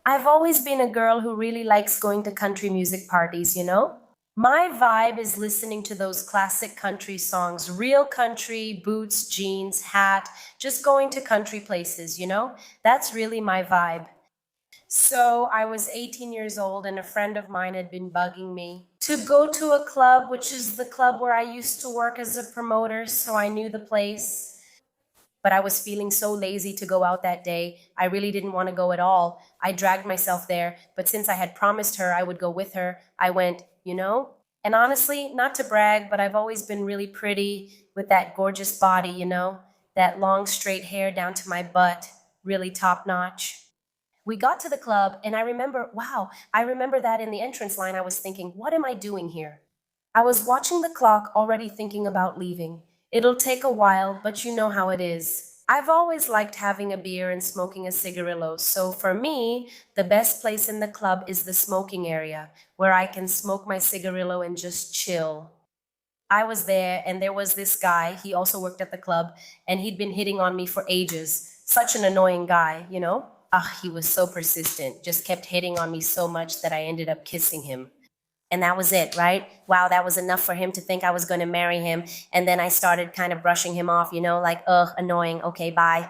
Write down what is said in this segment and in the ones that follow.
I've always been a girl who really likes going to country music parties. My vibe is listening to those classic country songs, real country, boots, jeans, hat, just going to country places. That's really my vibe. So I was 18 years old, and a friend of mine had been bugging me to go to a club, which is the club where I used to work as a promoter, so I knew the place. But I was feeling so lazy to go out that day. I really didn't want to go at all. I dragged myself there, but since I had promised her I would go with her, I went. And honestly, not to brag, but I've always been really pretty with that gorgeous body, that long straight hair down to my butt, really top notch. We got to the club, and I remember that in the entrance line, I was thinking, what am I doing here? I was watching the clock, already thinking about leaving. It'll take a while, but you know how it is. I've always liked having a beer and smoking a cigarillo, so for me, the best place in the club is the smoking area, where I can smoke my cigarillo and just chill. I was there, and there was this guy. He also worked at the club, and he'd been hitting on me for ages. Such an annoying guy. Ah, he was so persistent, just kept hitting on me so much that I ended up kissing him. And that was it, right? Wow, that was enough for him to think I was going to marry him. And then I started kind of brushing him off, like, ugh, annoying. Okay, bye.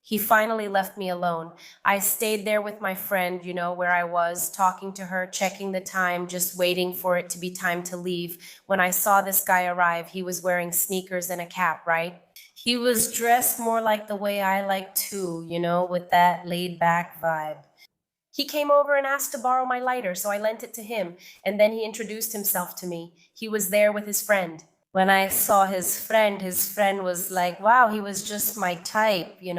He finally left me alone. I stayed there with my friend, where I was, talking to her, checking the time, just waiting for it to be time to leave. When I saw this guy arrive, he was wearing sneakers and a cap, right? He was dressed more like the way I like too, with that laid back vibe. He came over and asked to borrow my lighter, so I lent it to him, and then he introduced himself to me. He was there with his friend. When I saw his friend was like, wow, he was just my type. He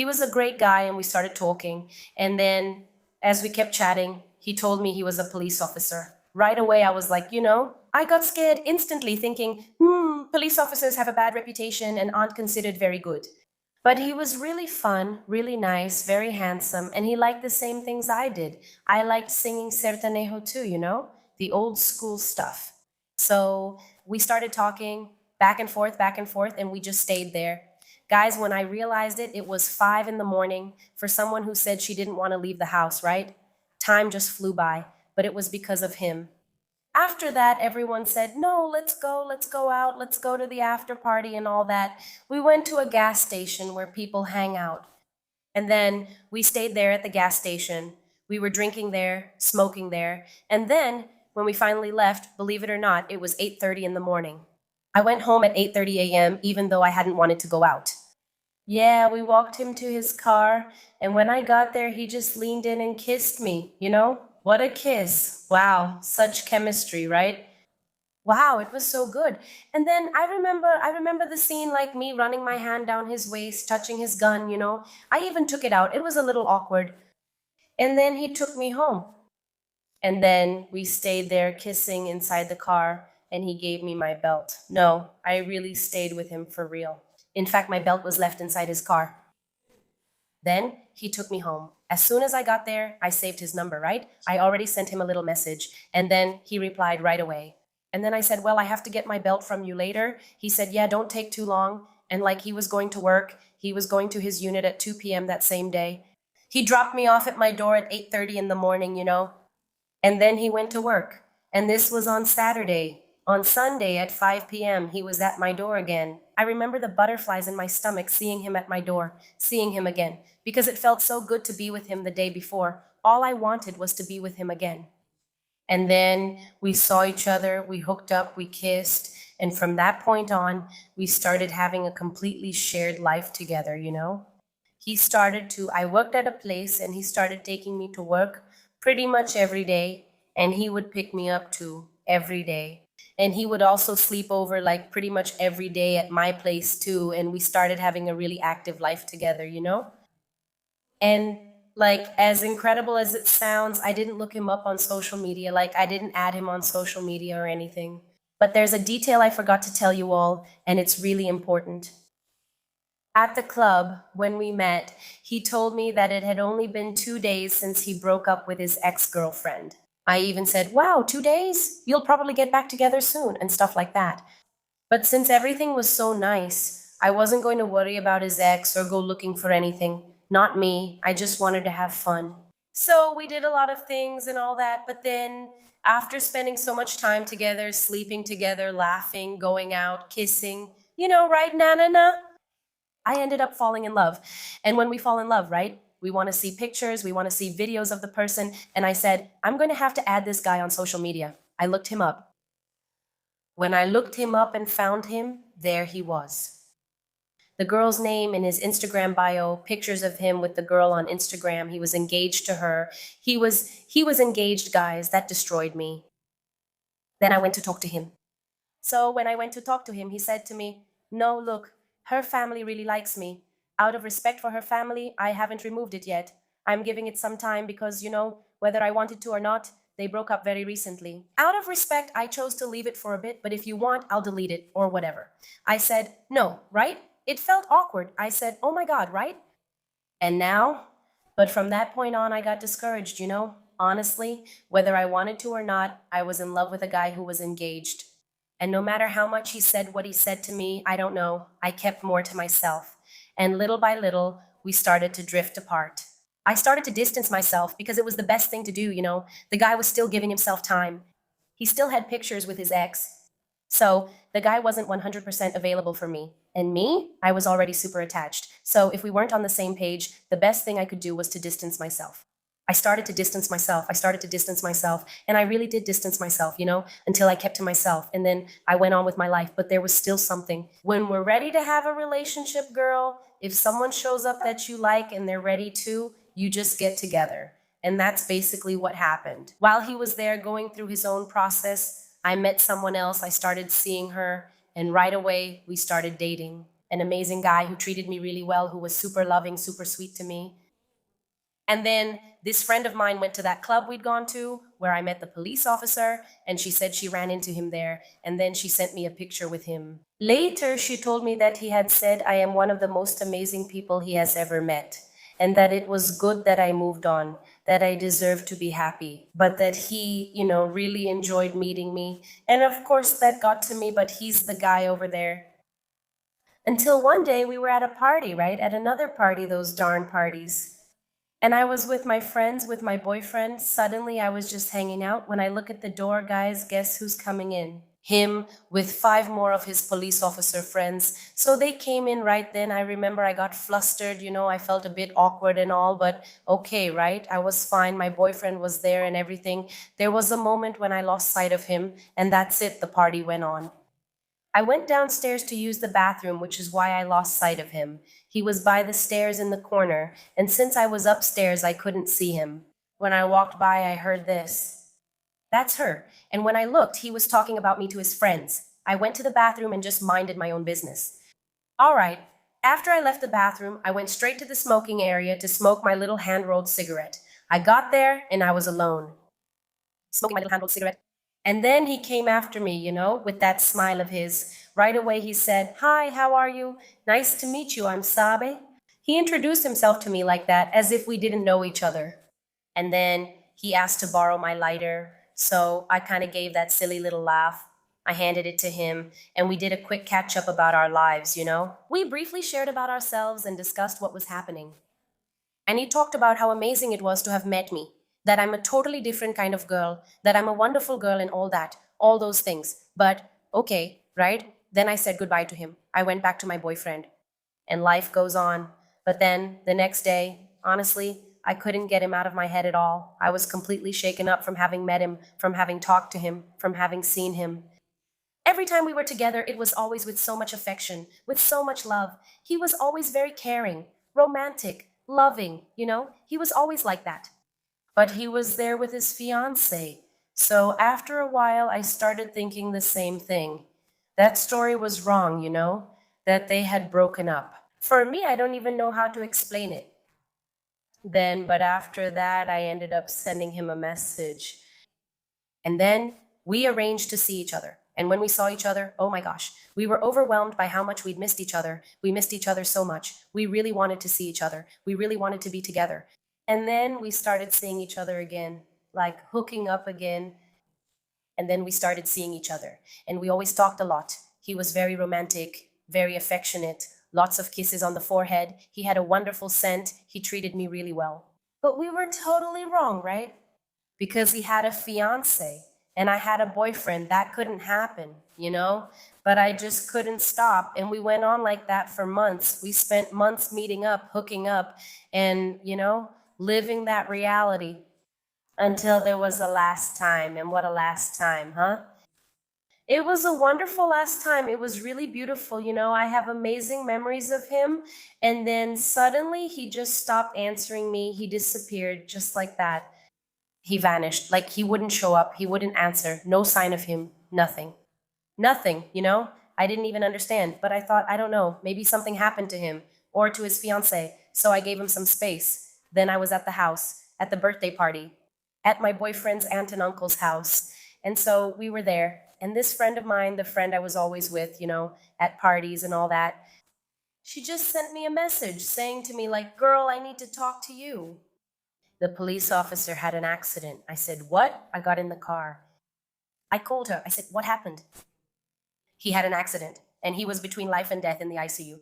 was a great guy, and we started talking. And then, as we kept chatting, he told me he was a police officer. Right away, I was like, I got scared instantly, thinking, police officers have a bad reputation and aren't considered very good. But he was really fun, really nice, very handsome, and he liked the same things I did. I liked singing sertanejo too, the old school stuff. So we started talking back and forth, and we just stayed there. Guys, when I realized it, it was 5 in the morning for someone who said she didn't want to leave the house, right? Time just flew by, but it was because of him. After that, everyone said, no, let's go out, let's go to the after party and all that. We went to a gas station where people hang out. And then we stayed there at the gas station. We were drinking there, smoking there. And then when we finally left, believe it or not, it was 8:30 in the morning. I went home at 8:30 a.m. even though I hadn't wanted to go out. Yeah, we walked him to his car, and when I got there, he just leaned in and kissed me. What a kiss. Wow, such chemistry, right? Wow, it was so good. And then I remember the scene, like me running my hand down his waist, touching his gun. I even took it out. It was a little awkward. And then he took me home. And then we stayed there kissing inside the car, and he gave me my belt. No, I really stayed with him for real. In fact, my belt was left inside his car. Then he took me home. As soon as I got there, I saved his number, right? I already sent him a little message, and then he replied right away. And then I said, well, I have to get my belt from you later. He said, yeah, don't take too long. And like he was going to work, he was going to his unit at 2 p.m. that same day. He dropped me off at my door at 8:30 in the morning, and then he went to work. And this was on Saturday. On Sunday at 5 p.m., he was at my door again. I remember the butterflies in my stomach seeing him at my door, seeing him again, because it felt so good to be with him the day before. All I wanted was to be with him again. And then we saw each other, we hooked up, we kissed, and from that point on, we started having a completely shared life together. I worked at a place, and he started taking me to work pretty much every day, and he would pick me up too every day. And he would also sleep over like pretty much every day at my place too, and we started having a really active life together. And like, as incredible as it sounds, I didn't look him up on social media. Like, I didn't add him on social media or anything. But there's a detail I forgot to tell you all, and it's really important. At the club, when we met, he told me that it had only been 2 days since he broke up with his ex girlfriend. I even said, wow, 2 days? You'll probably get back together soon, and stuff like that. But since everything was so nice, I wasn't going to worry about his ex or go looking for anything. Not me. I just wanted to have fun. So we did a lot of things and all that, but then after spending so much time together, sleeping together, laughing, going out, kissing, right, na na na, I ended up falling in love. And when we fall in love, right, we want to see pictures, we want to see videos of the person. And I said, I'm going to have to add this guy on social media. I looked him up. When I looked him up and found him, there he was. The girl's name in his Instagram bio, pictures of him with the girl on Instagram. He was engaged to her. He was engaged, guys. That destroyed me. Then I went to talk to him. So when I went to talk to him, he said to me, "No, look, her family really likes me. Out of respect for her family, I haven't removed it yet. I'm giving it some time because, whether I wanted to or not, they broke up very recently. Out of respect, I chose to leave it for a bit, but if you want, I'll delete it or whatever." I said, "No, right?" It felt awkward. I said, "Oh my God, right?" And now, but from that point on, I got discouraged. Honestly, whether I wanted to or not, I was in love with a guy who was engaged. And no matter how much he said what he said to me, I don't know, I kept more to myself. And little by little, we started to drift apart. I started to distance myself because it was the best thing to do. The guy was still giving himself time. He still had pictures with his ex. So the guy wasn't 100% available for me. And me, I was already super attached. So if we weren't on the same page, the best thing I could do was to distance myself. I started to distance myself. I started to distance myself. And I really did distance myself, until I kept to myself. And then I went on with my life. But there was still something. When we're ready to have a relationship, girl, if someone shows up that you like and they're ready to, you just get together. And that's basically what happened. While he was there going through his own process, I met someone else. I started seeing her. And right away, we started dating. An amazing guy who treated me really well, who was super loving, super sweet to me. And then this friend of mine went to that club we'd gone to where I met the police officer, and she said she ran into him there, and then she sent me a picture with him. Later, she told me that he had said I am one of the most amazing people he has ever met, and that it was good that I moved on, that I deserved to be happy, but that he really enjoyed meeting me. And of course, that got to me, but he's the guy over there. Until one day we were at a party, right? At another party, those darn parties. And I was with my friends, with my boyfriend. Suddenly, I was just hanging out. When I look at the door, guys, guess who's coming in? Him with five more of his police officer friends. So they came in right then. I remember I got flustered. I felt a bit awkward and all, but okay, right? I was fine. My boyfriend was there and everything. There was a moment when I lost sight of him, and that's it. The party went on. I went downstairs to use the bathroom, which is why I lost sight of him. He was by the stairs in the corner, and since I was upstairs, I couldn't see him. When I walked by, I heard this. "That's her." And when I looked, he was talking about me to his friends. I went to the bathroom and just minded my own business. All right. After I left the bathroom, I went straight to the smoking area to smoke my little hand rolled cigarette. I got there and I was alone, smoking my little hand-rolled cigarette. And then he came after me, with that smile of his. Right away he said, "Hi, how are you? Nice to meet you, I'm Sabe." He introduced himself to me like that, as if we didn't know each other. And then he asked to borrow my lighter. So I kind of gave that silly little laugh. I handed it to him, and we did a quick catch up about our lives. We briefly shared about ourselves and discussed what was happening. And he talked about how amazing it was to have met me, that I'm a totally different kind of girl, that I'm a wonderful girl and all that, all those things. But okay, right? Then I said goodbye to him. I went back to my boyfriend, and life goes on. But then the next day, honestly, I couldn't get him out of my head at all. I was completely shaken up from having met him, from having talked to him, from having seen him. Every time we were together, it was always with so much affection, with so much love. He was always very caring, romantic, loving. He was always like that. But he was there with his fiancée. So after a while, I started thinking the same thing. That story was wrong, that they had broken up. For me, I don't even know how to explain it. But after that, I ended up sending him a message. And then we arranged to see each other. And when we saw each other, oh my gosh, we were overwhelmed by how much we'd missed each other. We missed each other so much. We really wanted to see each other. We really wanted to be together. And then we started seeing each other again, like hooking up again. And then we started seeing each other. And we always talked a lot. He was very romantic, very affectionate, lots of kisses on the forehead. He had a wonderful scent. He treated me really well. But we were totally wrong, right? Because he had a fiance and I had a boyfriend. That couldn't happen, you know? But I just couldn't stop. And we went on like that for months. We spent months meeting up, hooking up, and, living that reality until there was a last time. And what a last time, huh? It was a wonderful last time. It was really beautiful. I have amazing memories of him. And then suddenly he just stopped answering me. He disappeared just like that. He vanished. Like he wouldn't show up. He wouldn't answer. No sign of him. Nothing. Nothing. I didn't even understand. But I thought, I don't know, maybe something happened to him or to his fiance. So I gave him some space. Then I was at the house, at the birthday party, at my boyfriend's aunt and uncle's house. And so we were there. And this friend of mine, the friend I was always with, at parties and all that, she just sent me a message saying to me, like, girl, I need to talk to you. The police officer had an accident. I said, what? I got in the car. I called her. I said, what happened? He had an accident and he was between life and death in the ICU.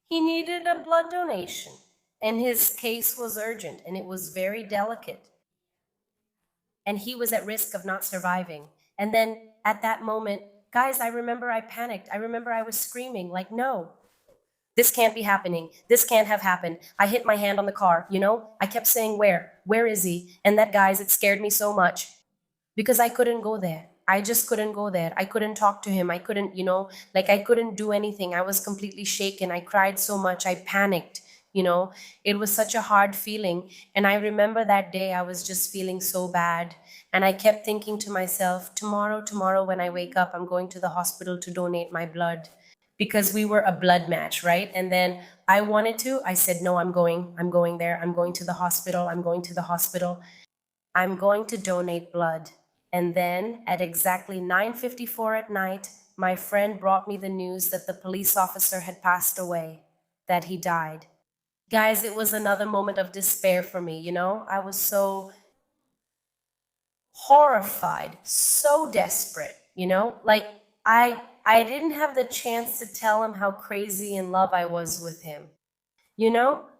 He needed a blood donation and his case was urgent and it was very delicate. And he was at risk of not surviving. And then at that moment, guys, I remember I panicked. I remember I was screaming, like, no, this can't be happening. This can't have happened. I hit my hand on the car, I kept saying, where? Where is he? And that, guys, it scared me so much because I couldn't go there. I just couldn't go there. I couldn't talk to him. I couldn't, like I couldn't do anything. I was completely shaken. I cried so much. I panicked. It was such a hard feeling. And I remember that day I was just feeling so bad. And I kept thinking to myself, tomorrow when I wake up, I'm going to the hospital to donate my blood because we were a blood match, right? And then I wanted to. I said, no, I'm going there. I'm going to the hospital. I'm going to the hospital. I'm going to donate blood. And then at exactly 9:54 at night, my friend brought me the news that the police officer had passed away, that he died. Guys, it was another moment of despair for me, I was so horrified, so desperate, like I didn't have the chance to tell him how crazy in love I was with him.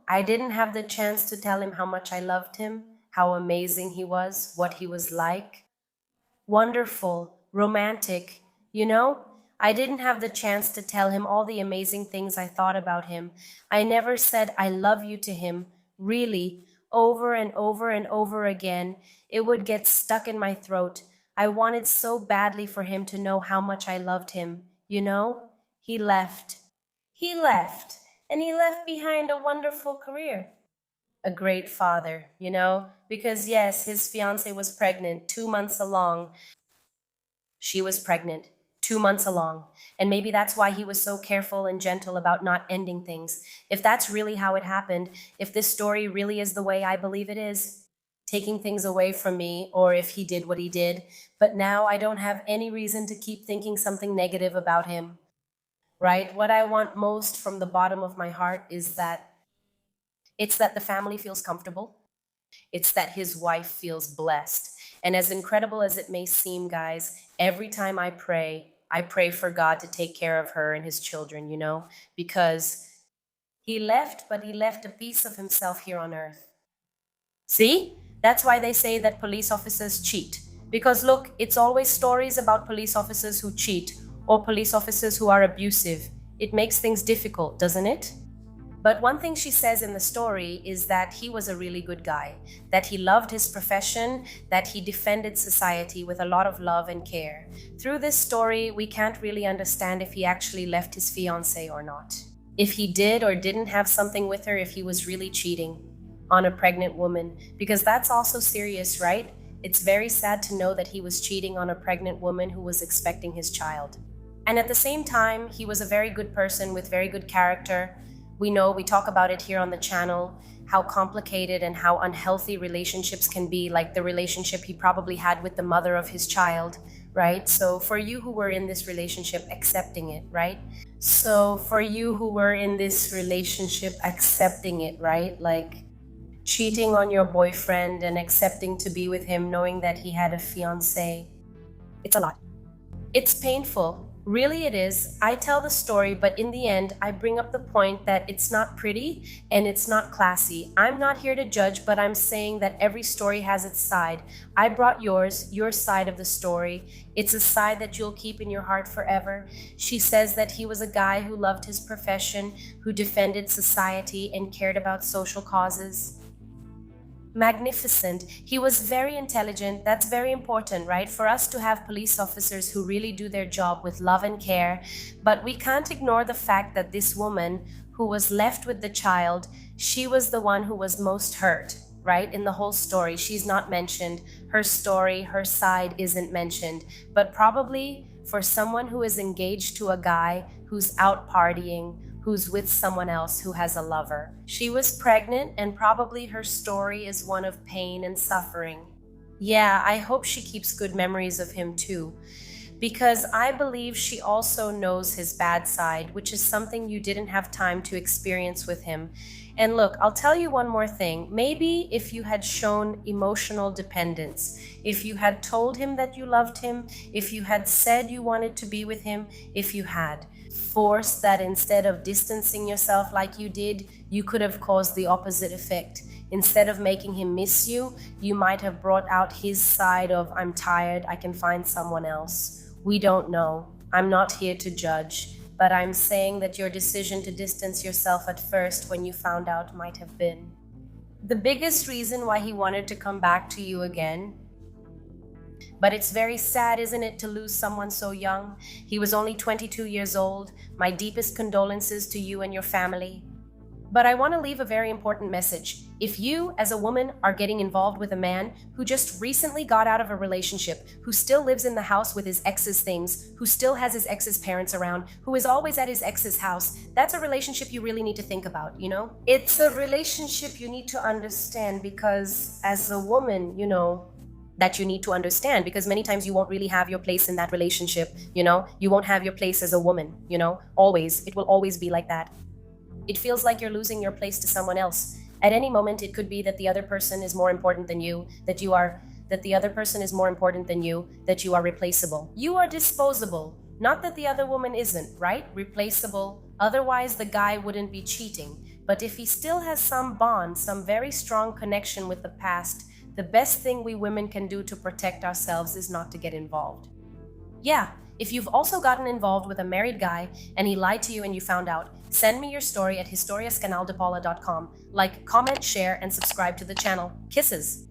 I didn't have the chance to tell him how much I loved him, how amazing he was, what he was like. Wonderful, romantic, I didn't have the chance to tell him all the amazing things I thought about him. I never said I love you to him, really, over and over and over again. It would get stuck in my throat. I wanted so badly for him to know how much I loved him. He left. He left. And he left behind a wonderful career. A great father, because yes, his fiance was pregnant, 2 months along. She was pregnant, 2 months along. And maybe that's why he was so careful and gentle about not ending things. If that's really how it happened, if this story really is the way I believe it is, taking things away from me, or if he did what he did, but now I don't have any reason to keep thinking something negative about him, right? What I want most from the bottom of my heart is that it's that the family feels comfortable. It's that his wife feels blessed. And as incredible as it may seem, guys, every time I pray for God to take care of her and his children, because he left, but he left a piece of himself here on earth. See? That's why they say that police officers cheat. Because look, it's always stories about police officers who cheat or police officers who are abusive. It makes things difficult, doesn't it? But one thing she says in the story is that he was a really good guy, that he loved his profession, that he defended society with a lot of love and care. Through this story, we can't really understand if he actually left his fiancée or not. If he did or didn't have something with her, if he was really cheating on a pregnant woman, because that's also serious, right? It's very sad to know that he was cheating on a pregnant woman who was expecting his child. And at the same time, he was a very good person with very good character. We talk about it here on the channel, how complicated and how unhealthy relationships can be, like the relationship he probably had with the mother of his child, right? So for you who were in this relationship, accepting it, right? So for you who were in this relationship, accepting it, right? Like cheating on your boyfriend and accepting to be with him, knowing that he had a fiancé. It's a lot. It's painful. Really, it is. I tell the story, but in the end, I bring up the point that it's not pretty and it's not classy. I'm not here to judge, but I'm saying that every story has its side. I brought yours, your side of the story. It's a side that you'll keep in your heart forever. She says that he was a guy who loved his profession, who defended society and cared about social causes. Magnificent. He was very intelligent. That's very important, right? For us to have police officers who really do their job with love and care. But we can't ignore the fact that this woman who was left with the child, she was the one who was most hurt, right? In the whole story, she's not mentioned. Her story, her side isn't mentioned. But probably for someone who is engaged to a guy who's out partying, who's with someone else who has a lover. She was pregnant, and probably her story is one of pain and suffering. Yeah, I hope she keeps good memories of him too, because I believe she also knows his bad side, which is something you didn't have time to experience with him. And look, I'll tell you one more thing. Maybe if you had shown emotional dependence, if you had told him that you loved him, if you had said you wanted to be with him, if you had forced that instead of distancing yourself like you did, you could have caused the opposite effect. Instead of making him miss you, you might have brought out his side of, I'm tired, I can find someone else. We don't know. I'm not here to judge, but I'm saying that your decision to distance yourself at first when you found out might have been the biggest reason why he wanted to come back to you again. But it's very sad, isn't it, to lose someone so young? He was only 22 years old. My deepest condolences to you and your family. But I want to leave a very important message. If you, as a woman, are getting involved with a man who just recently got out of a relationship, who still lives in the house with his ex's things, who still has his ex's parents around, who is always at his ex's house, that's a relationship you really need to think about, you know? It's a relationship you need to understand because as a woman, that you need to understand because many times you won't really have your place in that relationship, You won't have your place as a woman, Always. It will always be like that. It feels like you're losing your place to someone else. At any moment, it could be that the other person is more important than you, that the other person is more important than you, that you are replaceable. You are disposable. Not that the other woman isn't, right? Replaceable. Otherwise, the guy wouldn't be cheating. But if he still has some bond, some very strong connection with the past, the best thing we women can do to protect ourselves is not to get involved. Yeah, if you've also gotten involved with a married guy and he lied to you and you found out, send me your story at historiascanaldepaula.com. Like, comment, share, and subscribe to the channel. Kisses!